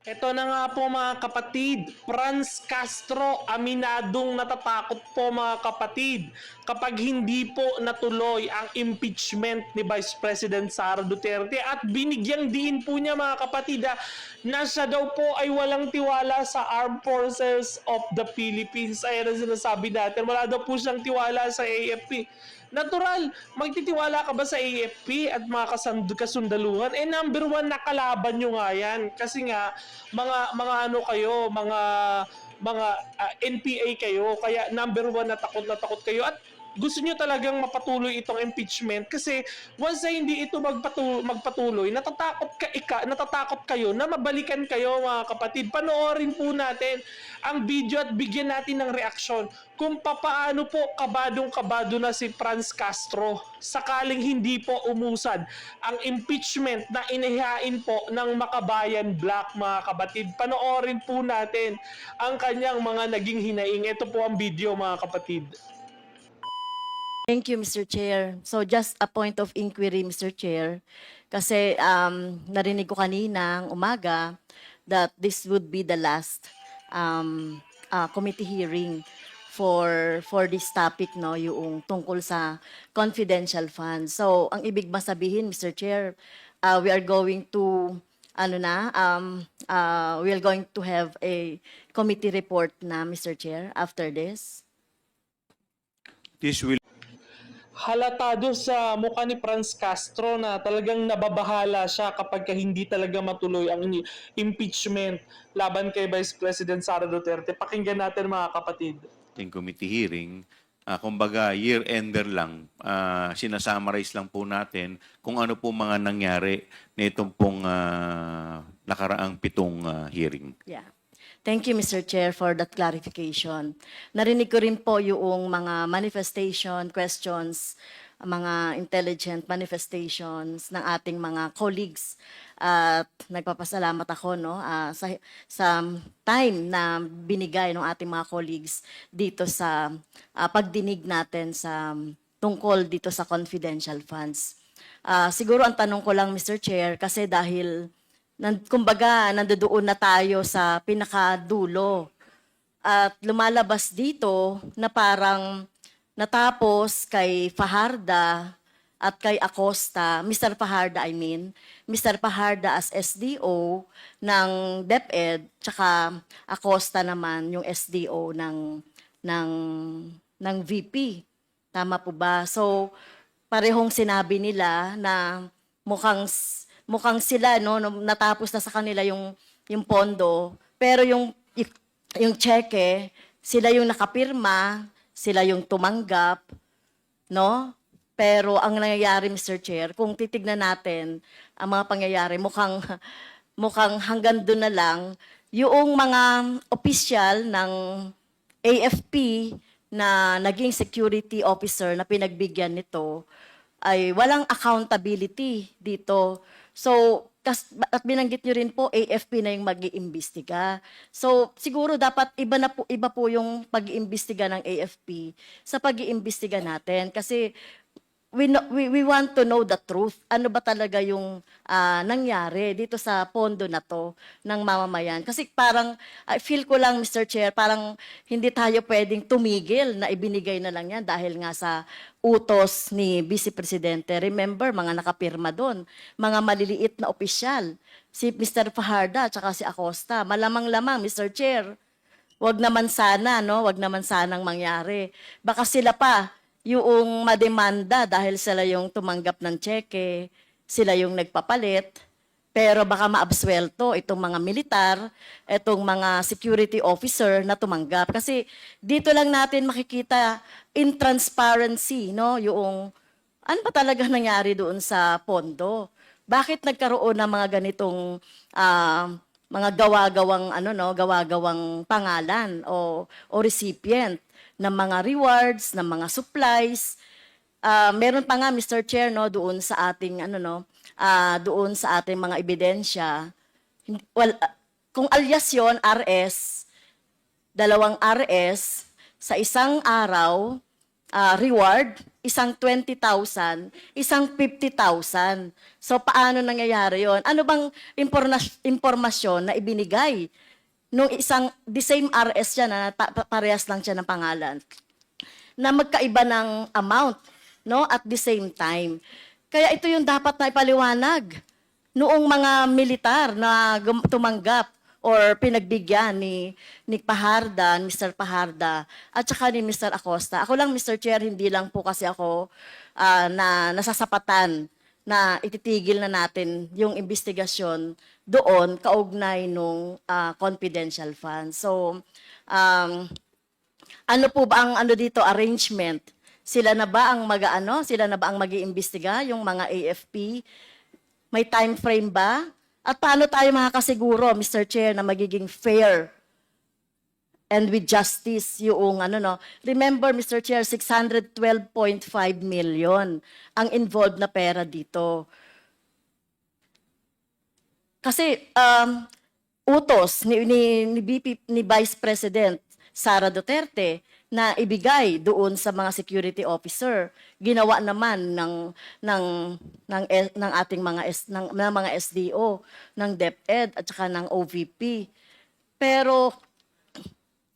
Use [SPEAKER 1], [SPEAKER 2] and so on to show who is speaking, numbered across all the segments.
[SPEAKER 1] Ito na nga po mga kapatid, Franz Castro aminadong natatakot po mga kapatid kapag hindi po natuloy ang impeachment ni Vice President Sara Duterte at binigyang diin po niya mga kapatid na siya daw po ay walang tiwala sa Armed Forces of the Philippines. Ayan ang sinasabi natin, wala daw po siyang tiwala sa AFP. Natural, magtitiwala ka ba sa AFP at mga kasundaluhan? Number one na kalaban nyo nga yan. Kasi nga, mga ano kayo, mga NPA kayo. Kaya number one na takot kayo. At gusto nyo talagang mapatuloy itong impeachment kasi once na hindi ito magpatuloy, natatakot kayo na mabalikan kayo mga kapatid. Panoorin po natin ang video at bigyan natin ng reaksyon kung papaano po kabadong-kabado na si Franz Castro sakaling hindi po umusad ang impeachment na inihain po ng Makabayan Black mga kapatid. Panoorin po natin ang kanyang mga naging hinaing. Ito po ang video mga kapatid.
[SPEAKER 2] Thank you, Mr. Chair. So just a point of inquiry, Mr. Chair, kasi narinig ko kanina umaga that this would be the last committee hearing for this topic, no, yung tungkol sa confidential funds. So ang ibig ba sabihin, Mr. Chair, we are going to we are going to have a committee report na, Mr. Chair, after this?
[SPEAKER 3] This will
[SPEAKER 1] Halata doon sa mukha ni Franz Castro na talagang nababahala siya kapag hindi talaga matuloy ang impeachment laban kay Vice President Sara Duterte. Pakinggan natin mga kapatid.
[SPEAKER 3] ating committee hearing, kumbaga year-ender lang, sinasummarize lang po natin kung ano po mga nangyari na itong pong nakaraang 7 hearing.
[SPEAKER 2] Yeah. Thank you, Mr. Chair, for that clarification. Narinig ko rin po yung mga manifestation, questions, mga intelligent manifestations ng ating mga colleagues. At nagpapasalamat ako, no, sa time na binigay ng ating mga colleagues dito sa pagdinig natin sa tungkol dito sa confidential funds. Siguro ang tanong ko lang, Mr. Chair, kasi dahil kumbaga, nandoon na tayo sa pinakadulo. At lumalabas dito na parang natapos kay Fajarda at kay Acosta, Mr. Fajarda Mr. Fajarda as SDO ng DepEd, tsaka Acosta naman yung SDO ng VP. Tama po ba? So, parehong sinabi nila na mukhang sila, no, natapos na sa kanila yung pondo, pero yung cheque, sila yung nakapirma, sila yung tumanggap, no? Pero ang nangyayari, Mr. Chair, kung titignan natin ang mga pangyayari, mukhang hanggang doon na lang yung mga opisyal ng AFP na naging security officer na pinagbigyan nito ay walang accountability dito. So, at binanggit nyo rin po, AFP na yung mag-iimbestiga. So, siguro dapat iba po yung pag-iimbestiga ng AFP sa pag-iimbestiga natin. Kasi we want to know the truth. Ano ba talaga yung nangyari dito sa pondo na to ng mamamayan? Kasi parang, I feel ko lang, Mr. Chair, parang hindi tayo pwedeng tumigil na ibinigay na lang yan dahil nga sa utos ni Vice Presidente. Remember, mga nakapirma doon, mga maliliit na opisyal, si Mr. Fajarda at si Acosta. Malamang-lamang, Mr. Chair, wag naman sana, no? Wag naman sanang mangyari. Baka sila pa yung mademanda dahil sila yung tumanggap ng cheque, sila yung nagpapalit, pero baka maabswelto itong mga militar, itong mga security officer na tumanggap. Kasi dito lang natin makikita in transparency, no, yung ano ba talaga nangyari doon sa pondo. Bakit nagkaroon ng mga ganitong mga gawa-gawang pangalan o recipient ng mga rewards, ng mga supplies. Meron pa nga, Mr. Chair, no, doon sa ating doon sa ating mga ebidensya. Kung alias yon, RS, 2 RS sa isang araw, reward isang 20,000, isang 50,000. So paano nangyayari yon? Ano bang impormasyon na ibinigay nung isang, the same RS siya na parehas lang siya ng pangalan, na magkaiba ng amount, no, at the same time. Kaya ito yung dapat na ipaliwanag noong mga militar na tumanggap or pinagbigyan ni Paharda, Mr. Paharda, at saka ni Mr. Acosta. Ako lang, Mr. Chair, hindi lang po kasi ako na nasasapatan na ititigil na natin yung investigasyon doon kaugnay nung confidential fund. So, ano po ba ang dito arrangement? Sila na ba ang Sila na ba ang mag-iimbestiga, yung mga AFP? May time frame ba? At paano tayo makakasiguro, Mr. Chair, na magiging fair and with justice yung Remember, Mr. Chair, 612.5 million ang involved na pera dito. Kasi utos ni Vice President Sara Duterte na ibigay doon sa mga security officer, ginawa naman ng ating mga SDO, ng DepEd at saka ng OVP. Pero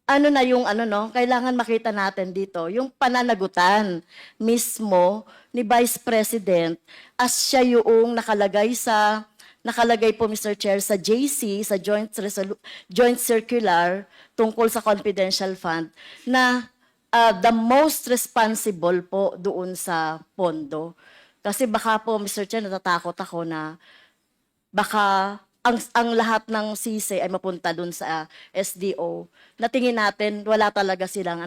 [SPEAKER 2] kailangan makita natin dito yung pananagutan mismo ni Vice President as siya yung nakalagay po, Mr. Chair, sa JC, sa Joint Circular tungkol sa confidential fund, na the most responsible po doon sa pondo. Kasi baka po, Mr. Chair, natatakot ako na baka ang lahat ng sisi ay mapunta doon sa SDO. Na tingin natin, wala talaga silang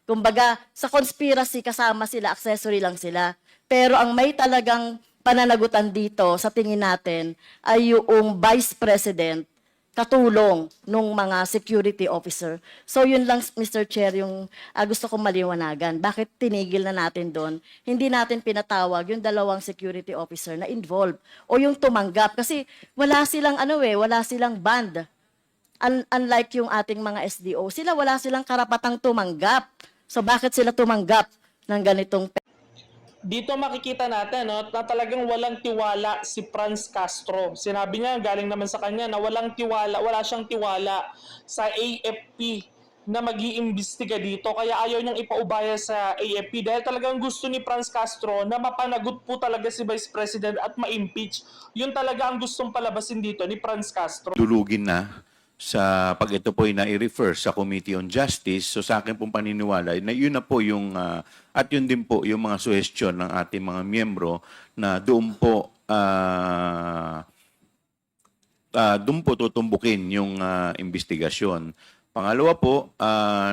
[SPEAKER 2] kumbaga, sa conspiracy kasama sila, accessory lang sila. Pero ang may talagang pananagutan dito sa tingin natin ay yung Vice President katulong nung mga security officer. So yun lang, Mr. Chair, yung gusto kong maliwanagan. Bakit tinigil na natin doon? Hindi natin pinatawag yung dalawang security officer na involved o yung tumanggap. Kasi wala silang wala silang band. Unlike yung ating mga SDO, wala silang karapatang tumanggap. So bakit sila tumanggap ng ganitong
[SPEAKER 1] Dito makikita natin na talagang walang tiwala si Franz Castro. Sinabi niya, galing naman sa kanya, na wala siyang tiwala sa AFP na mag-iimbestiga dito. Kaya ayaw niyang ipaubaya sa AFP dahil talagang gusto ni Franz Castro na mapanagot po talaga si Vice President at ma-impeach. Yun talaga ang gustong palabasin dito ni Franz Castro.
[SPEAKER 3] Dulugin na sa pag ito po ay na-refer sa Committee on Justice. So sa akin pong paniniwala, na yun na po yung, at yun din po yung mga suhestyon ng ating mga miyembro na doon po tutumbukin yung investigasyon. Pangalawa po,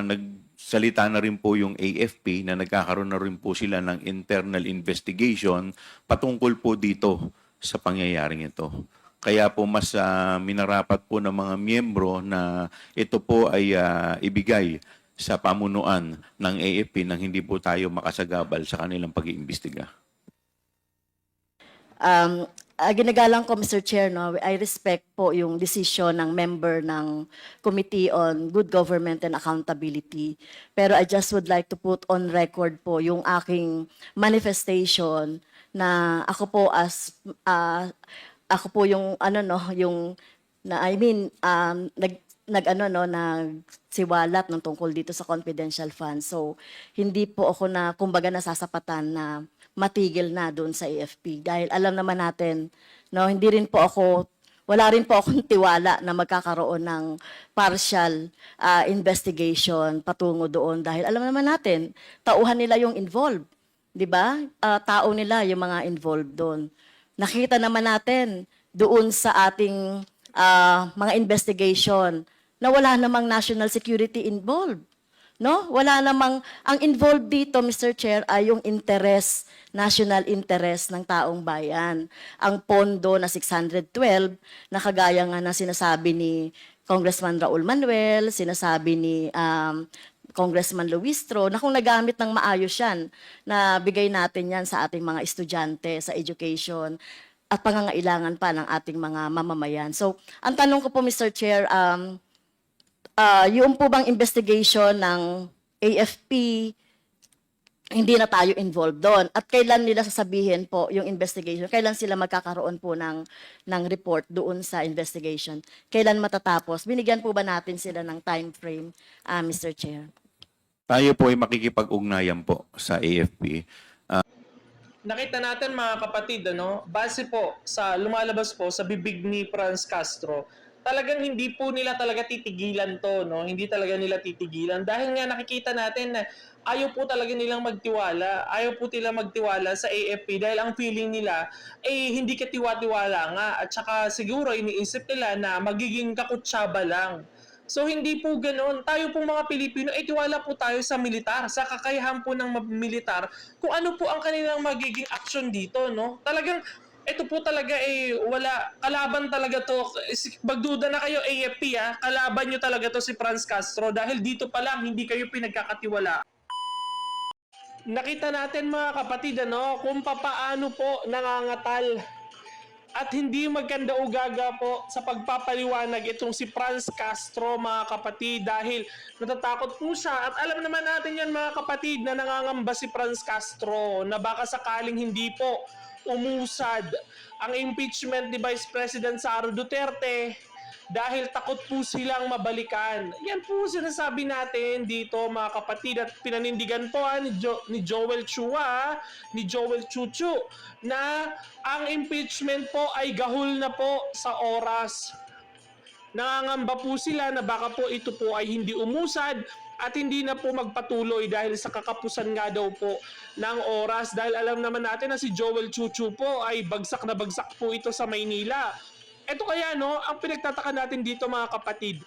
[SPEAKER 3] nagsalita na rin po yung AFP na nagkakaroon na rin po sila ng internal investigation patungkol po dito sa pangyayaring ito. Kaya po mas minarapat po ng mga miyembro na ito po ay ibigay sa pamunuan ng AFP nang hindi po tayo makasagabal sa kanilang pag-iimbestiga.
[SPEAKER 2] Ginagalang ko, Mr. Chair, I respect po yung decision ng member ng Committee on Good Government and Accountability. Pero I just would like to put on record po yung aking manifestation na ako po yung nagsiwalat ng tungkol dito sa confidential fund. So, hindi po ako kumbaga nasasapatan na matigil na doon sa AFP. Dahil alam naman natin, wala rin po akong tiwala na magkakaroon ng partial investigation patungo doon. Dahil alam naman natin, tauhan nila yung involved. 'Di ba? Tao nila yung mga involved doon. Nakita naman natin doon sa ating mga investigation na wala namang national security involved. No? Wala namang, ang involved dito, Mr. Chair, ay yung interest, national interest ng taong bayan. Ang pondo na 612, na kagaya nga na sinasabi ni Congressman Raul Manuel, sinasabi ni Congressman Luistro, na kung nagamit ng maayos yan, na bigay natin yan sa ating mga estudyante, sa education, at pangangailangan pa ng ating mga mamamayan. So, ang tanong ko po, Mr. Chair, yung po bang investigation ng AFP hindi na tayo involved doon. At kailan nila sasabihin po yung investigation? Kailan sila magkakaroon po ng report doon sa investigation? Kailan matatapos? Binigyan po ba natin sila ng time frame, Mr. Chair?
[SPEAKER 3] Tayo po ay makikipag-ugnayan po sa AFP.
[SPEAKER 1] Nakita natin mga kapatid, base po sa lumalabas po sa bibig ni Franz Castro, talagang hindi po nila talaga titigilan to, Hindi talaga nila titigilan dahil nga nakikita natin na ayaw po talaga nilang magtiwala. Ayaw po nila magtiwala sa AFP dahil ang feeling nila hindi katiwa-tiwala nga at saka siguro iniisip nila na magiging kakutsaba lang. So hindi po ganoon. Tayo pong mga Pilipino, tiwala po tayo sa militar, sa kakayahan po ng militar kung ano po ang kanilang magiging action dito, Talagang ito po talaga wala, kalaban talaga to. Magduda na kayo AFP kalaban nyo talaga to si Franz Castro dahil dito pa lang hindi kayo pinagkakatiwala. Nakita natin mga kapatid kung papaano po nangangatal at hindi maganda ugaga po sa pagpapaliwanag itong si Franz Castro mga kapatid dahil natatakot po siya at alam naman natin yan mga kapatid na nangangamba si Franz Castro na baka sakaling hindi po umusad ang impeachment ni Vice President Sara Duterte dahil takot po silang mabalikan. Yan po sinasabi natin dito mga kapatid at pinanindigan po ni Joel Chua, ni Joel Chuchu na ang impeachment po ay gahol na po sa oras. Nangangamba po sila na baka po ito po ay hindi umusad at hindi na po magpatuloy dahil sa kakapusan nga daw po ng oras dahil alam naman natin na si Joel Chuchu po ay bagsak na bagsak po ito sa Maynila. Ito kaya ang pinagtataka natin dito mga kapatid.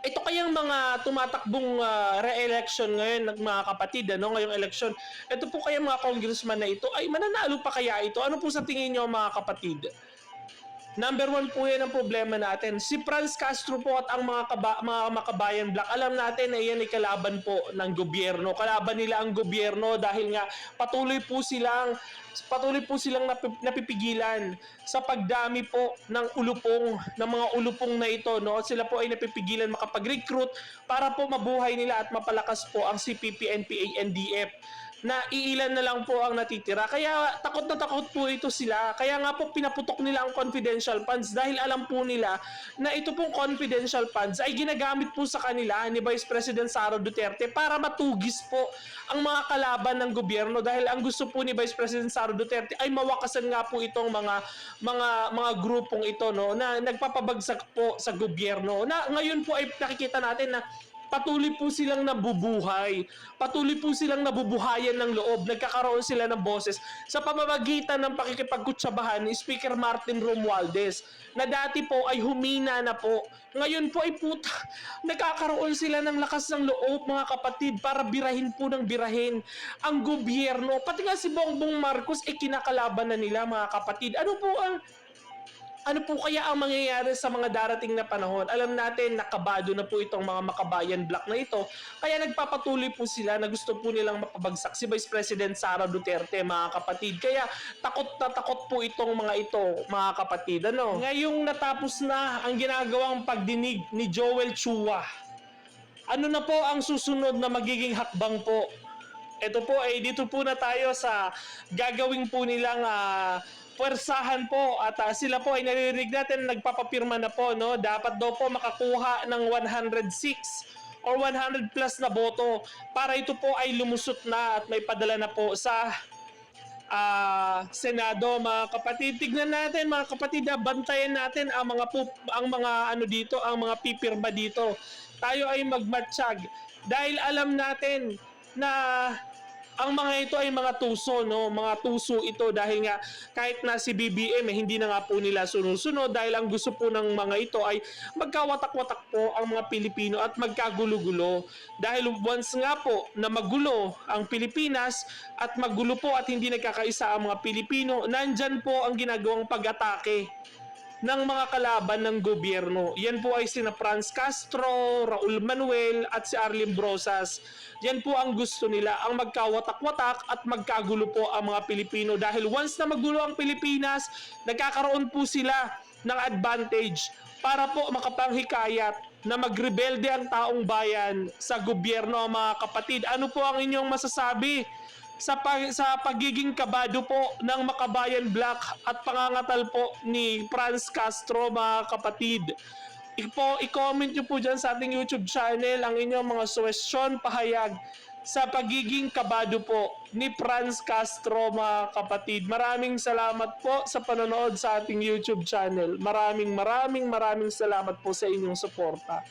[SPEAKER 1] Ito kayang mga tumatakbong re-election ngayon ng mga kapatid ngayong election. Ito po kayang mga congressman na ito ay mananalo pa kaya ito? Ano po sa tingin niyo mga kapatid? Number 1 po yan ang problema natin. Si Franz Castro po at ang mga Makabayan Black, alam natin na yan ay kalaban po ng gobyerno. Kalaban nila ang gobyerno dahil nga patuloy po silang napipigilan sa pagdami po ng mga ulupong na ito. Sila po ay napipigilan makapag-recruit para po mabuhay nila at mapalakas po ang CPP, NPA, NDF na iilan na lang po ang natitira. Kaya takot na takot po ito sila. Kaya nga po pinaputok nila ang confidential funds dahil alam po nila na ito pong confidential funds ay ginagamit po sa kanila ni Vice President Sara Duterte para matugis po ang mga kalaban ng gobyerno dahil ang gusto po ni Vice President Sara Duterte ay mawakasan nga po itong mga grupong ito na nagpapabagsak po sa gobyerno. Na ngayon po ay nakikita natin na patuloy po silang nabubuhay. Patuloy po silang nabubuhayan ng loob. Nagkakaroon sila ng boses sa pamamagitan ng pakikipagkutsabahan ni Speaker Martin Romualdez na dati po ay humina na po. Ngayon po ay nagkakaroon sila ng lakas ng loob mga kapatid para birahin po ng birahin ang gobyerno. Pati nga si Bongbong Marcos ay kinakalaban na nila mga kapatid. Ano po kaya ang mangyayari sa mga darating na panahon? Alam natin, nakabado na po itong mga Makabayan Black na ito. Kaya nagpapatuloy po sila na gusto po nilang mapabagsak si Vice President Sara Duterte, mga kapatid. Kaya takot na takot po itong mga ito, mga kapatid. Ngayong natapos na ang ginagawang pagdinig ni Joel Chua, ano na po ang susunod na magiging hakbang po? Ito po dito po na tayo sa gagawing po nilang puwersahan po at sila po ay naririnig natin nagpapapirma na po dapat daw po makakuha ng 106 or 100 plus na boto para ito po ay lumusot na at may padala na po sa Senado mga kapatid. Tignan natin mga kapatid, bantayan natin ang mga pipirma dito. Tayo ay magmatsyag dahil alam natin na ang mga ito ay mga tuso, mga tuso ito dahil nga kahit na si BBM hindi na nga po nila sunod-sunod dahil ang gusto po ng mga ito ay magkawatak-watak po ang mga Pilipino at magkagulo-gulo. Dahil once nga po na magulo ang Pilipinas at magulo po at hindi nagkakaisa ang mga Pilipino, nandyan po ang ginagawang pag-atake ng mga kalaban ng gobyerno. Yan po ay sina Franz Castro, Raul Manuel at si Arlene Brosas. Yan po ang gusto nila, ang magkawatak-watak at magkagulo po ang mga Pilipino dahil once na magulo ang Pilipinas, nagkakaroon po sila ng advantage para po makapanghikayat na magrebelde ang taong bayan sa gobyerno, mga kapatid. Ano po ang inyong masasabi sa pagiging kabado po ng Makabayan Black at pangangatal po ni Franz Castro, mga kapatid? I-comment nyo po dyan sa ating YouTube channel ang inyong mga suwestyon, pahayag sa pagiging kabado po ni Franz Castro, mga kapatid. Maraming salamat po sa panonood sa ating YouTube channel. Maraming salamat po sa inyong suporta.